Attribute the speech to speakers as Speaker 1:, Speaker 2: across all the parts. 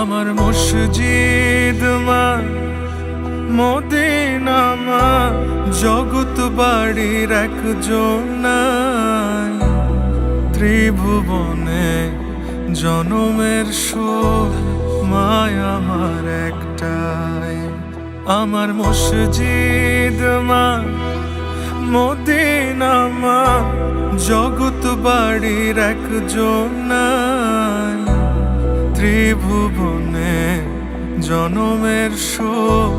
Speaker 1: আমার মসজিদ মা মদিনা মা, জগৎ বাড়ির একজন নাই। ত্রিভুবনে জনমের শোক মায় আমার একটাই। আমার মসজিদ মা মদিনা মা, জগৎ বাড়ির একজন নাই। ত্রিভুবনে জনমের শোক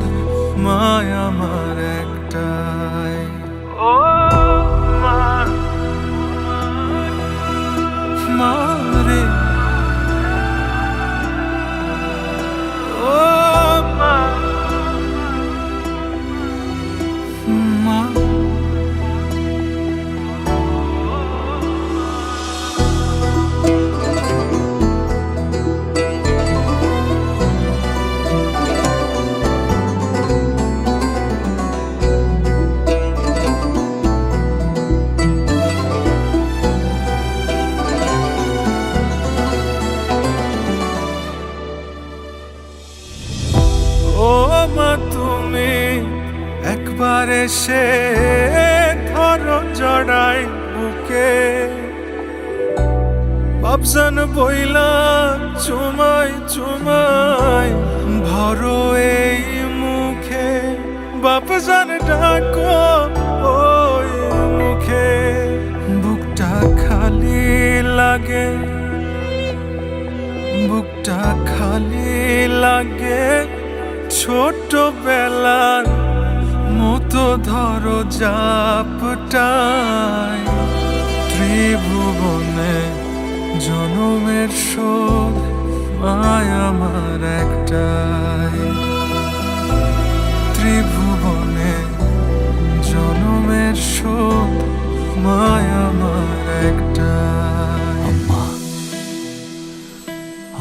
Speaker 1: মায় আমার একটাই। ও মা, মা রে, ও মা, মা। ও মা, তুমি একবার এসে ধরো জড়াই বুকে, বাপজান বইলা চুমাই চুমাই ভরো এই মুখে। বাপজান ডাকো ওই মুখে, বুকটা খালি লাগে, বুকটা খালি লাগে। ছোটবেলার মতো ধরো জাপটাই। ত্রিভুবনে জনমের শোক মায় আমার একটাই। ত্রিভুবনে জনমের শোক মায় আমার একটাই।
Speaker 2: আম্মা,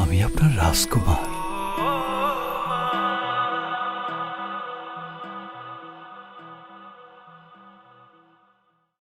Speaker 2: আমি আপনার রাজকুমার।